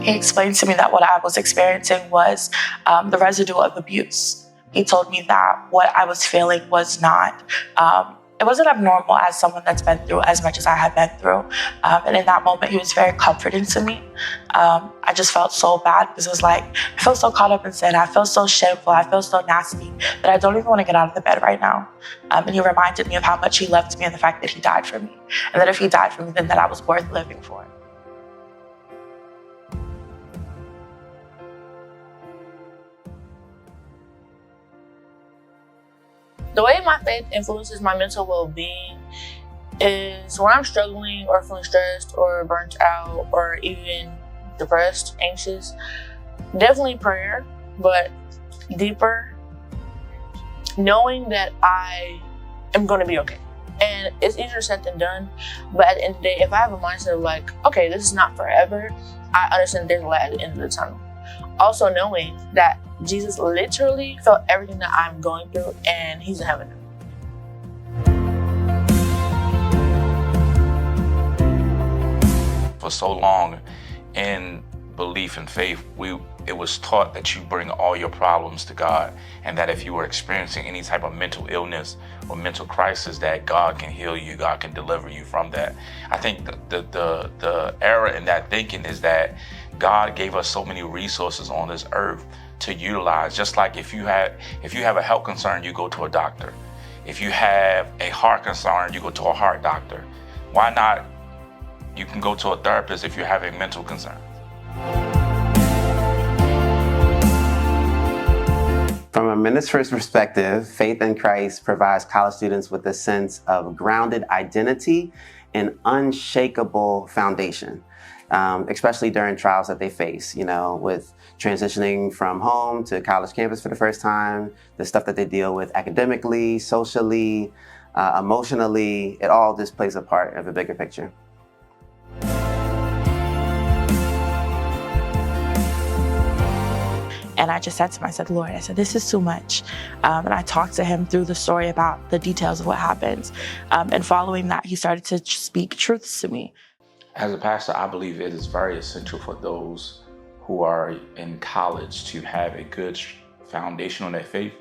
He explained to me that what I was experiencing was the residue of abuse. He told me that what I was feeling was not, it wasn't abnormal as someone that's been through as much as I had been through. And in that moment, he was very comforting to me. I just felt so bad because it was like, I feel so caught up in sin. I feel so shameful. I feel so nasty that I don't even want to get out of the bed right now. And he reminded me of how much he loved me and the fact that he died for me. And that if he died for me, then that I was worth living for. The way my faith influences my mental well-being is when I'm struggling or feeling stressed or burnt out or even depressed, anxious, definitely prayer, but deeper, knowing that I am going to be okay. And it's easier said than done, but at the end of the day, if I have a mindset of like, okay, this is not forever, I understand there's a light at the end of the tunnel. Also knowing that Jesus literally felt everything that I'm going through and he's in heaven. For so long in belief and faith, it was taught that you bring all your problems to God, and that if you were experiencing any type of mental illness or mental crisis, that God can heal you, God can deliver you from that. I think the error in that thinking is that God gave us so many resources on this earth to utilize. Just like if you have a health concern, you go to a doctor. If you have a heart concern, you go to a heart doctor. Why not? You can go to a therapist if you're having mental concerns. From a minister's perspective, faith in Christ provides college students with a sense of grounded identity and unshakable foundation, especially during trials that they face, with transitioning from home to college campus for the first time, the stuff that they deal with academically, socially, emotionally. It all just plays a part of a bigger picture. And I just said to him, I said, Lord, this is too much. And I talked to him through the story about the details of what happened. And following that, he started to speak truths to me. As a pastor, I believe it is very essential for those who are in college to have a good foundation on their faith,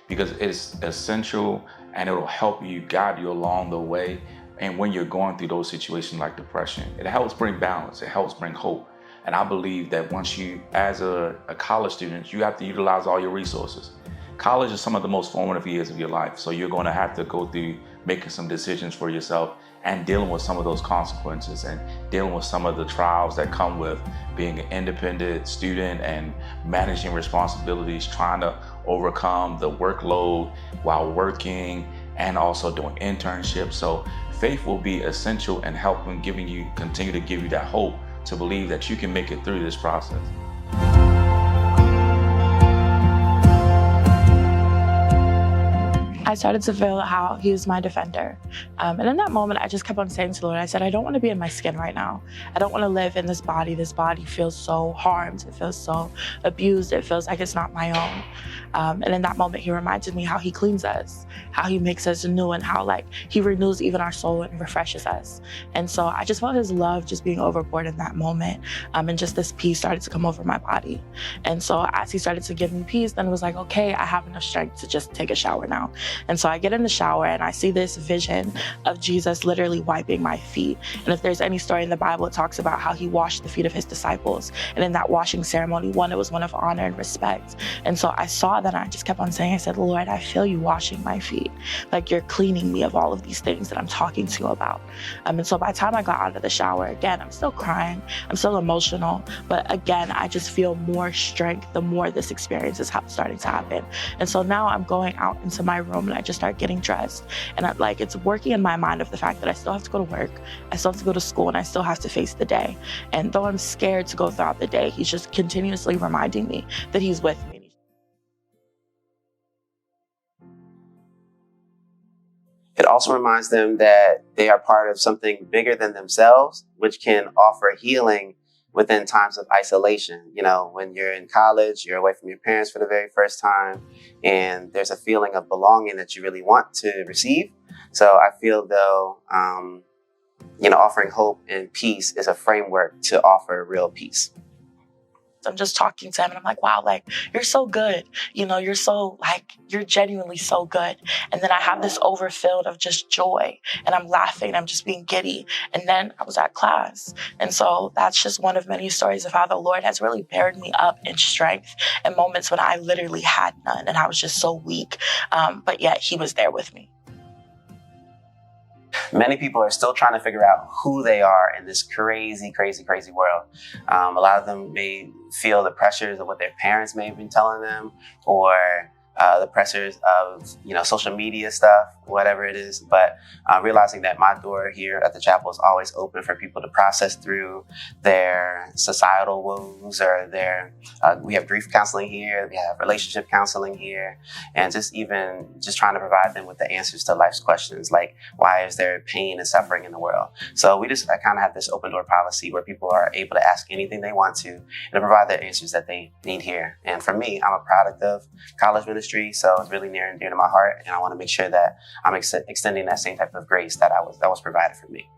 because it is essential and it will help you, guide you along the way. And when you're going through those situations like depression, it helps bring balance, it helps bring hope. And I believe that once you, as a college student, you have to utilize all your resources. College is some of the most formative years of your life. So you're going to have to go through making some decisions for yourself and dealing with some of those consequences and dealing with some of the trials that come with being an independent student and managing responsibilities, trying to overcome the workload while working and also doing internships. So faith will be essential in helping continue to give you that hope to believe that you can make it through this process. I started to feel how he was my defender. And in that moment, I just kept on saying to the Lord, I said, I don't want to be in my skin right now. I don't want to live in this body. This body feels so harmed. It feels so abused. It feels like it's not my own. And in that moment, he reminded me how he cleans us, how he makes us new, and how he renews even our soul and refreshes us. And so I just felt his love just being overboard in that moment. And just this peace started to come over my body. And so as he started to give me peace, then it was like, okay, I have enough strength to just take a shower now. And so I get in the shower and I see this vision of Jesus literally wiping my feet. And if there's any story in the Bible, it talks about how he washed the feet of his disciples. And in that washing ceremony, it was one of honor and respect. And so I saw that and I just kept on saying, I said, Lord, I feel you washing my feet. Like you're cleaning me of all of these things that I'm talking to you about. And so by the time I got out of the shower, again, I'm still crying. I'm still emotional. But again, I just feel more strength the more this experience is starting to happen. And so now I'm going out into my room and I just start getting dressed. And it's working in my mind of the fact that I still have to go to work, I still have to go to school, and I still have to face the day. And though I'm scared to go throughout the day, he's just continuously reminding me that he's with me. It also reminds them that they are part of something bigger than themselves, which can offer healing within times of isolation. When you're in college, you're away from your parents for the very first time, and there's a feeling of belonging that you really want to receive. So I feel though, offering hope and peace is a framework to offer real peace. I'm just talking to him and I'm like, wow, like, you're so good. You know, you're genuinely so good. And then I have this overfilled of just joy and I'm laughing, I'm just being giddy. And then I was at class. And so that's just one of many stories of how the Lord has really paired me up in strength in moments when I literally had none and I was just so weak. But yet he was there with me. Many people are still trying to figure out who they are in this crazy, crazy, crazy world. A lot of them may feel the pressures of what their parents may have been telling them, or the pressures of, social media stuff, whatever it is. But realizing that my door here at the chapel is always open for people to process through their societal woes or we have grief counseling here, we have relationship counseling here, and just trying to provide them with the answers to life's questions, like why is there pain and suffering in the world? So I kind of have this open door policy where people are able to ask anything they want to and to provide the answers that they need here. And for me, I'm a product of college ministry, so it's really near and dear to my heart, and I want to make sure that I'm extending that same type of grace that was provided for me.